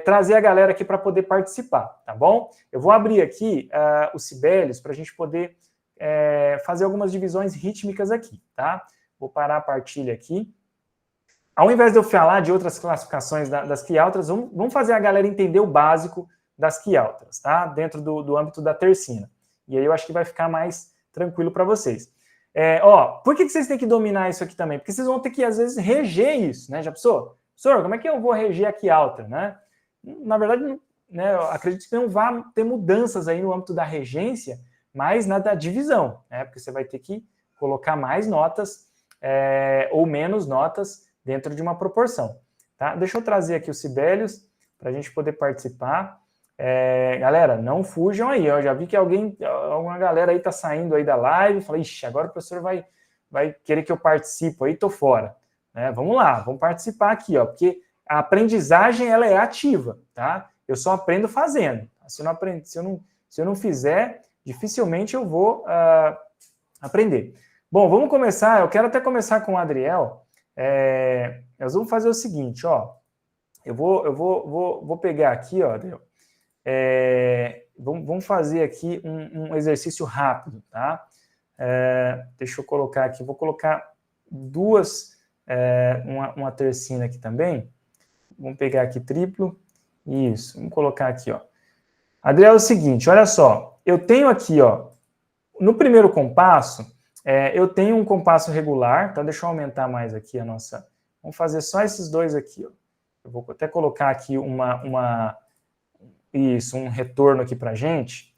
trazer a galera aqui para poder participar, tá bom? Eu vou abrir aqui os Sibelius para a gente poder fazer algumas divisões rítmicas aqui, tá? Vou parar a partilha aqui. Ao invés de eu falar de outras classificações das quialtras, vamos fazer a galera entender o básico das quialtras, tá? Dentro do âmbito da tercina. E aí eu acho que vai ficar mais tranquilo para vocês. Por que vocês têm que dominar isso aqui também? Porque vocês vão ter que, às vezes, reger isso, né? Já pensou? Professor, como é que eu vou reger a quialtra, né? Na verdade, né, eu acredito que não vai ter mudanças aí no âmbito da regência, mas na da divisão, né? Porque você vai ter que colocar mais notas ou menos notas dentro de uma proporção, tá? Deixa eu trazer aqui os Sibelius para a gente poder participar. Galera, não fujam aí, eu já vi que alguma galera aí tá saindo aí da live, falei, ixi, agora o professor vai querer que eu participe aí, tô fora. Vamos lá, vamos participar aqui, ó, porque a aprendizagem, ela é ativa, tá? Eu só aprendo fazendo. Se eu não fizer, dificilmente eu vou aprender. Bom, vamos começar, eu quero até começar com o Adriel. Nós vamos fazer o seguinte, ó, eu vou pegar aqui, ó, Adriel, vamos fazer aqui um exercício rápido, tá? Deixa eu colocar aqui, vou colocar uma tercina aqui também. Vamos pegar aqui triplo, isso, vamos colocar aqui, ó. Adriel, é o seguinte, olha só, eu tenho aqui, ó, no primeiro compasso, eu tenho um compasso regular, tá? Deixa eu aumentar mais aqui a nossa... Vamos fazer só esses dois aqui, ó. Eu vou até colocar aqui um retorno aqui pra gente,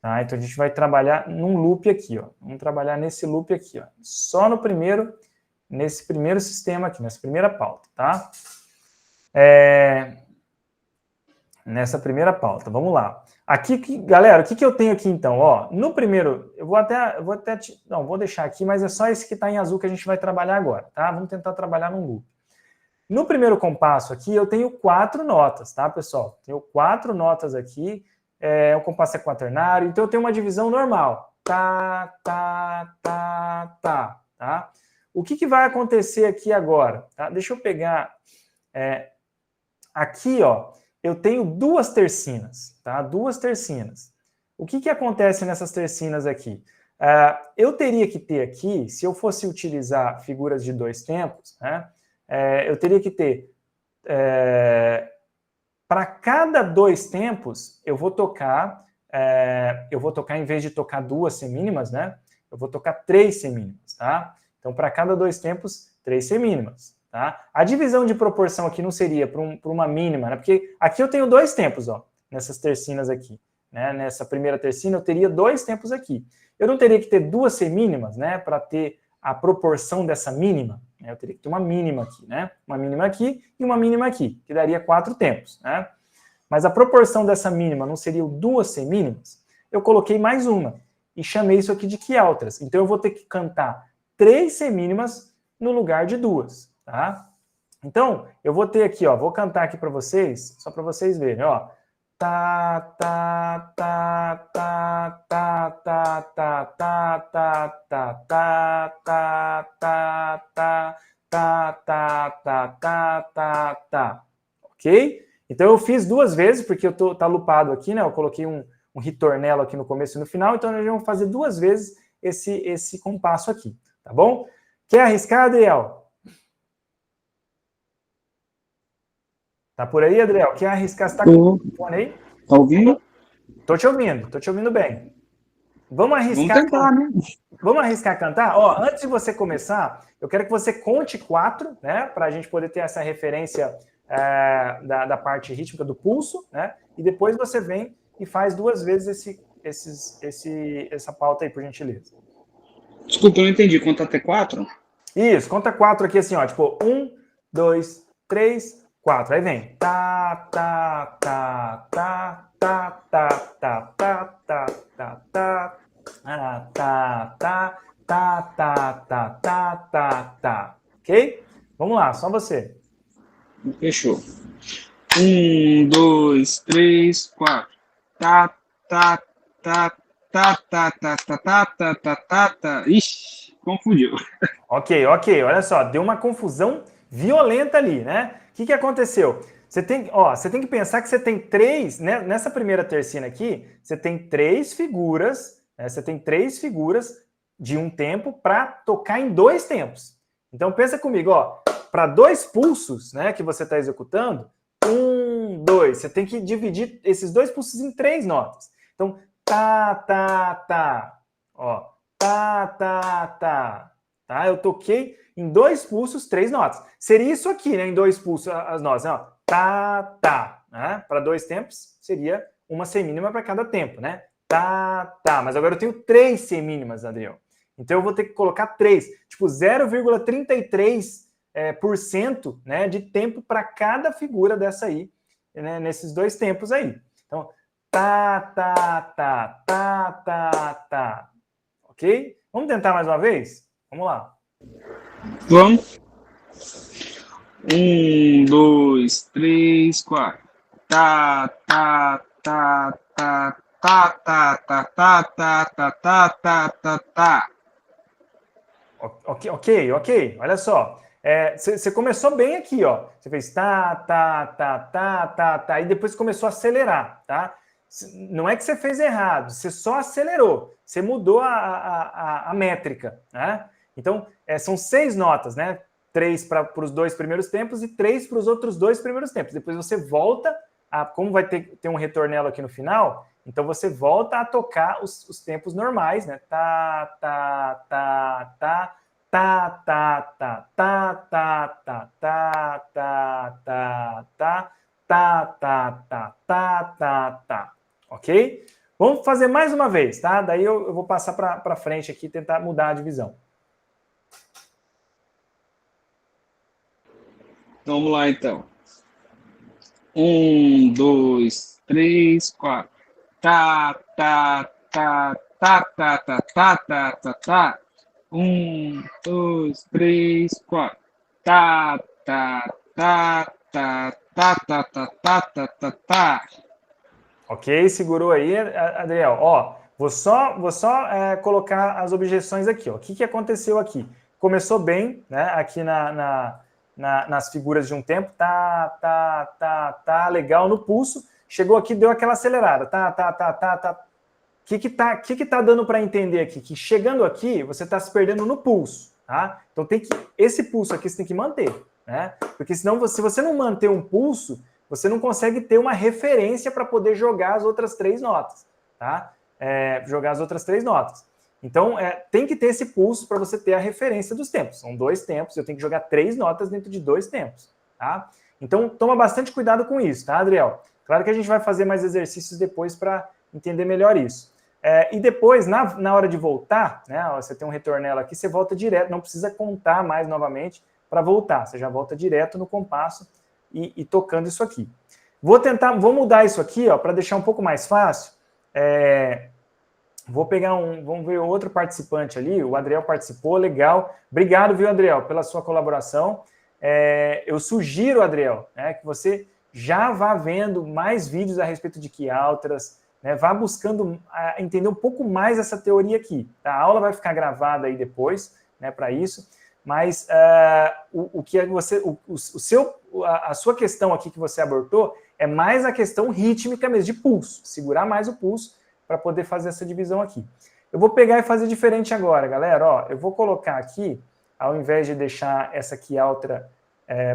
tá? Então a gente vai trabalhar num loop aqui, ó. Vamos trabalhar nesse loop aqui, ó. Só nesse primeiro sistema aqui, nessa primeira pauta, tá? Nessa primeira pauta, vamos lá. Aqui, galera, o que eu tenho aqui então? Ó, no primeiro, vou deixar aqui, mas é só esse que está em azul que a gente vai trabalhar agora, tá? Vamos tentar trabalhar num loop. No primeiro compasso aqui, eu tenho 4 notas, tá, pessoal? Tenho 4 notas aqui, o compasso é quaternário, então eu tenho uma divisão normal. Tá, tá, tá, tá, tá? O que vai acontecer aqui agora? Tá? Deixa eu pegar aqui, ó, eu tenho duas tercinas, tá? Duas tercinas. O que acontece nessas tercinas aqui? Eu teria que ter aqui, se eu fosse utilizar figuras de dois tempos, né, eu teria que ter, para cada dois tempos, eu vou tocar, em vez de tocar duas semínimas, né, eu vou tocar três semínimas, tá? Então, para cada dois tempos, três semínimas, tá? A divisão de proporção aqui não seria para uma mínima, né, porque aqui eu tenho dois tempos, ó, nessas tercinas aqui. Né, nessa primeira tercina, eu teria dois tempos aqui. Eu não teria que ter duas semínimas, né, para ter a proporção dessa mínima. Né, eu teria que ter uma mínima aqui, né? Uma mínima aqui e uma mínima aqui, que daria 4 tempos, né? Mas a proporção dessa mínima não seriam duas semínimas? Eu coloquei mais uma e chamei isso aqui de quialtras. Então eu vou ter que cantar 3 semínimas no lugar de duas, tá? Então, eu vou ter aqui, ó, vou cantar aqui para vocês, só para vocês verem, ó. Tá, tá, tá, tá, tá, tá, tá, tá, tá, tá, tá, tá, tá, tá, tá, tá, tá, tá, tá, tá. Ok? Então eu fiz duas vezes, porque tá lupado aqui, né? Eu coloquei um ritornelo aqui no começo e no final, então nós vamos fazer duas vezes esse compasso aqui, tá bom? Quer arriscar, Adriel? Tá por aí, Adriel? Quer arriscar? Você tá com o fone aí? Tá ouvindo? Tô te ouvindo bem. Vamos Vamos arriscar, tentar, né? vamos arriscar cantar? Ó, antes de você começar, eu quero que você conte 4, né? Para a gente poder ter essa referência da parte rítmica do pulso, né? E depois você vem e faz duas vezes essa pauta aí, por gentileza. Desculpa, eu não entendi. Conta até 4? Isso, conta 4 aqui assim, ó. Tipo, 1, 2, 3, 4. Aí vem. Tá, tá, tá, tá, tá, tá, tá, tá, tá, tá, tá. Ah, tá, tá, tá, tá, tá, tá, tá, tá. Ok? Vamos lá, só você. Fechou. 1, 2, 3, 4. Tá, tá, tá, tá, tá, tá, tá, tá, tá, tá, tá, tá. Ixi, confundiu. Ok, olha só, deu uma confusão violenta ali, né? O que aconteceu? Você tem que pensar que você tem três, né? Nessa primeira tercina aqui, você tem três figuras, né? Você tem três figuras de um tempo para tocar em dois tempos. Então pensa comigo, ó, para dois pulsos, né, que você está executando, 1, 2, você tem que dividir esses dois pulsos em três notas. Então, tá, tá, tá, ó, tá, tá, tá. Tá? Eu toquei em dois pulsos, três notas. Seria isso aqui, né? Em dois pulsos, as notas. Né? Ó, tá, tá. Né? Para dois tempos, seria uma semínima para cada tempo, né? Tá, tá. Mas agora eu tenho três semínimas, Adriel. Então eu vou ter que colocar três. Tipo, 0,33%, né, de tempo para cada figura dessa aí, né, nesses dois tempos aí. Então, tá, tá, tá, tá, tá, tá. Ok? Vamos tentar mais uma vez? Vamos lá. Vamos. 1, 2, 3, 4. Tá, tá, tá, tá, tá, tá, tá, tá, tá, tá, tá, tá, tá, tá. Ok. Olha só. Você começou bem aqui, ó. Você fez tá, tá, tá, tá, tá, tá, e depois começou a acelerar, tá? Não é que você fez errado, você só acelerou. Você mudou a métrica, né? Então, são 6 notas, né? 3 para os dois primeiros tempos e 3 para os outros dois primeiros tempos. Depois você volta como vai ter um retornelo aqui no final, então você volta a tocar os tempos normais, né? Tá, tá, tá, tá, tá, tá, tá, tá, tá, tá, tá, tá, tá, tá, tá, tá, tá, tá, tá. Ok? Vamos fazer mais uma vez, tá? Daí eu vou passar para frente aqui e tentar mudar a divisão. Vamos lá, então. 1, 2, 3, 4. Tá, tá, tá, tá, tá, tá, tá, tá, tá, tá. 1, 2, 3, 4. Tá, tá, tá, tá, tá, tá, tá, tá, tá, tá, tá. Ok, segurou aí, Adriel. Ó, vou só colocar as objeções aqui. Ó. O que aconteceu aqui? Começou bem, né? Aqui nas figuras de um tempo, tá, legal no pulso, chegou aqui, deu aquela acelerada, tá. O que tá dando para entender aqui? Que chegando aqui, você está se perdendo no pulso, tá? Então esse pulso aqui você tem que manter, né? Porque senão, se você não manter um pulso, você não consegue ter uma referência para poder jogar as outras 3 notas, tá? Jogar as outras 3 notas. Então, tem que ter esse pulso para você ter a referência dos tempos. São 2 tempos, eu tenho que jogar 3 notas dentro de 2 tempos, tá? Então, toma bastante cuidado com isso, tá, Adriel? Claro que a gente vai fazer mais exercícios depois para entender melhor isso. E depois, na hora de voltar, né, você tem um retornelo aqui, você volta direto, não precisa contar mais novamente para voltar, você já volta direto no compasso e tocando isso aqui. Vou mudar isso aqui, para deixar um pouco mais fácil. Vou pegar vamos ver outro participante ali, o Adriel participou, legal. Obrigado, viu, Adriel, pela sua colaboração. Eu sugiro, Adriel, né, que você já vá vendo mais vídeos a respeito de Quialtras, né, vá buscando entender um pouco mais essa teoria aqui. Tá? A aula vai ficar gravada aí depois, né, para isso, mas o que é a sua questão aqui que você abordou é mais a questão rítmica mesmo, de pulso, segurar mais o pulso para poder fazer essa divisão aqui. Eu vou pegar e fazer diferente agora, galera. Ó, eu vou colocar aqui, ao invés de deixar essa Quialtra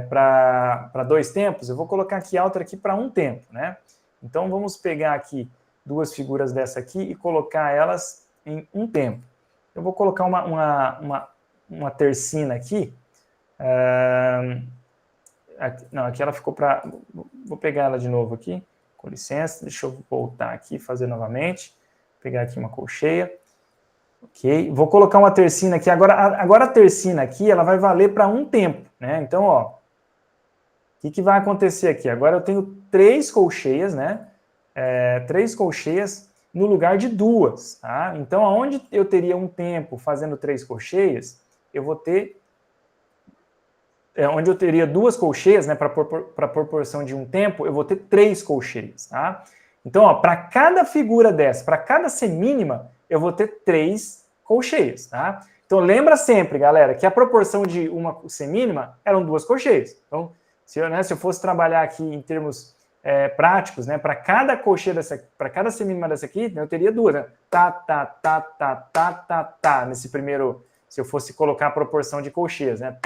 para 2 tempos, eu vou colocar a Quialtra aqui para 1 tempo, né? Então, vamos pegar aqui 2 figuras dessa aqui e colocar elas em 1 tempo. Eu vou colocar uma tercina aqui. Aqui ela ficou para... Vou pegar ela de novo aqui. Com licença, deixa eu voltar aqui e fazer novamente. Vou pegar aqui uma colcheia. Ok. Vou colocar uma tercina aqui. Agora a tercina aqui, ela vai valer para 1 tempo, né? Então, ó, o que vai acontecer aqui? Agora eu tenho 3 colcheias, né? 3 colcheias no lugar de 2, tá? Então, aonde eu teria 1 tempo fazendo 3 colcheias, eu vou ter... onde eu teria 2 colcheias, né, para proporção de 1 tempo, eu vou ter 3 colcheias, tá? Então, ó, para cada figura dessa, para cada semínima, eu vou ter 3 colcheias, tá? Então, lembra sempre, galera, que a proporção de uma semínima eram 2 colcheias. Então, se eu fosse trabalhar aqui em termos práticos, né, para cada colcheia para cada semínima dessa aqui, eu teria 2, né? Nesse primeiro... Se eu fosse colocar a proporção de colcheias, né?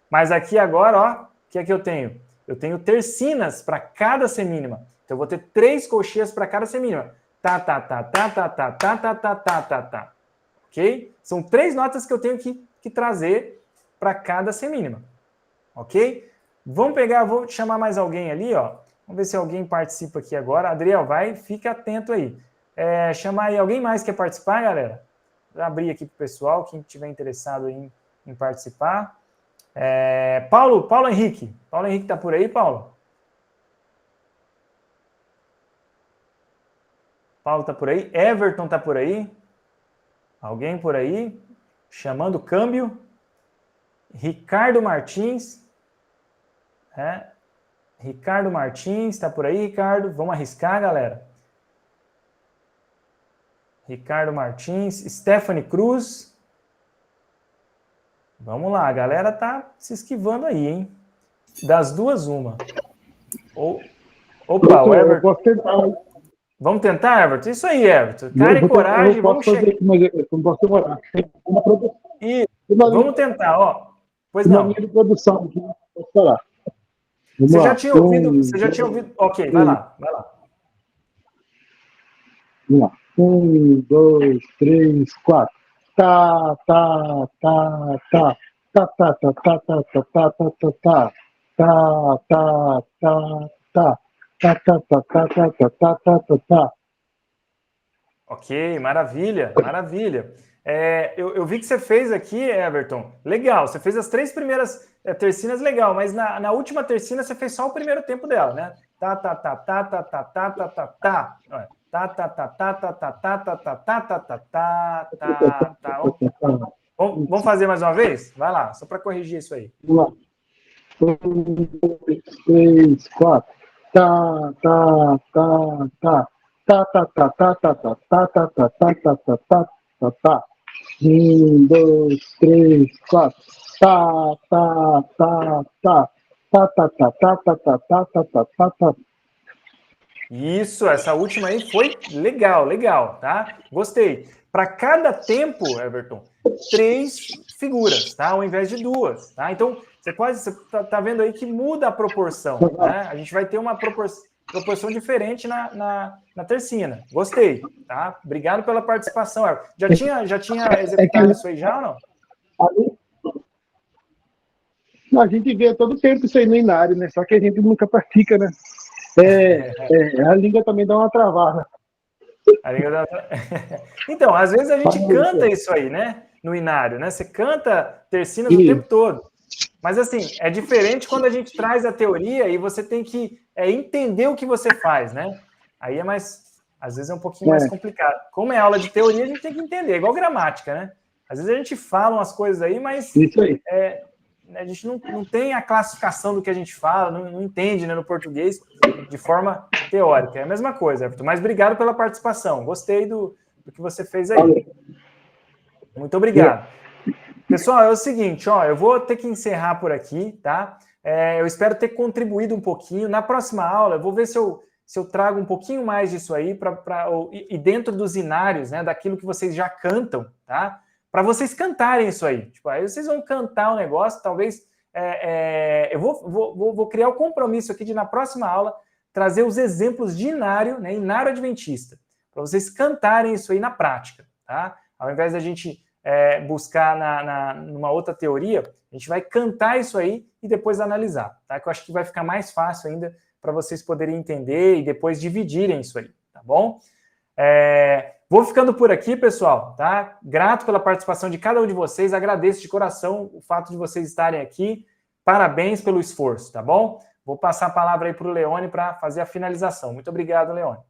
Mas aqui agora, ó, o que é que eu tenho? Eu tenho tercinas para cada semínima. Então, eu vou ter 3 colcheias para cada semínima. Ok? São 3 notas que eu tenho que trazer para cada semínima. Ok? Vamos pegar, vou chamar mais alguém ali, ó. Vamos ver se alguém participa aqui agora. Adriel, fica atento aí. Chamar aí alguém mais que quer participar, galera? Vou abrir aqui para o pessoal, quem estiver interessado em participar. Paulo Henrique. Paulo Henrique está por aí, Paulo? Paulo está por aí. Everton está por aí. Alguém por aí? Chamando câmbio. Ricardo Martins. Ricardo Martins, está por aí, Ricardo? Vamos arriscar, galera. Ricardo Martins, Stephanie Cruz. Vamos lá, a galera tá se esquivando aí, hein? Das duas, uma. Opa, o Everton. Eu posso tentar. Vamos tentar, Everton? Isso aí, Everton. Cara e coragem, vamos chegar. Eu não posso demorar. Vamos tentar, ó. Pois não. De produção aqui, posso falar. Você já tinha ouvido? Ok, vai lá. Vamos lá. 1, 2, 3, 4. Tá. Ok, maravilha. Eu vi que você fez aqui, Everton. Legal, você fez as 3 primeiras tercinas, legal, mas na última tercina você fez só o primeiro tempo dela, né? Vamos fazer mais uma vez? Vai lá, só para corrigir isso aí. Vamos lá. 1, 2, 3, 4. 1, 2, 3, 4. Tá, tá, tá, tá. Tá, tá, tá, tá, tá, tá, tá, tá, tá, tá, tá. Isso, essa última aí foi legal, legal, tá? Gostei. Para cada tempo, Everton, 3 figuras, tá? Ao invés de 2, tá? Então, você tá vendo aí que muda a proporção, né? A gente vai ter uma proporção diferente na tercina. Gostei, tá? Obrigado pela participação, Everton. Já tinha executado isso aí já ou não? A gente vê todo tempo isso aí no Inário, né? Só que a gente nunca pratica, né? A língua também dá uma travada. Então, às vezes a gente canta isso aí, né? No Inário, né? Você canta tercinas o tempo todo. Mas, assim, é diferente quando a gente traz a teoria e você tem que entender o que você faz, né? Aí às vezes é um pouquinho mais complicado. Como é aula de teoria, a gente tem que entender, é igual gramática, né? Às vezes a gente fala umas coisas aí, mas isso aí. A gente não tem a classificação do que a gente fala, não entende, né, no português de forma teórica. É a mesma coisa, Everton. Mas obrigado pela participação. Gostei do que você fez aí. Valeu. Muito obrigado. Pessoal, é o seguinte, ó, eu vou ter que encerrar por aqui, tá? Eu espero ter contribuído um pouquinho. Na próxima aula, eu vou ver se eu trago um pouquinho mais disso aí e dentro dos inários, né, daquilo que vocês já cantam, tá? Para vocês cantarem isso aí. Tipo, aí vocês vão cantar o negócio, talvez... eu vou criar o compromisso aqui de, na próxima aula, trazer os exemplos de inário, né, inário adventista, para vocês cantarem isso aí na prática, tá? Ao invés da gente buscar numa outra teoria, a gente vai cantar isso aí e depois analisar, tá? Que eu acho que vai ficar mais fácil ainda para vocês poderem entender e depois dividirem isso aí, tá bom? Vou ficando por aqui, pessoal, tá? Grato pela participação de cada um de vocês, agradeço de coração o fato de vocês estarem aqui, parabéns pelo esforço, tá bom? Vou passar a palavra aí para o Leone para fazer a finalização. Muito obrigado, Leone.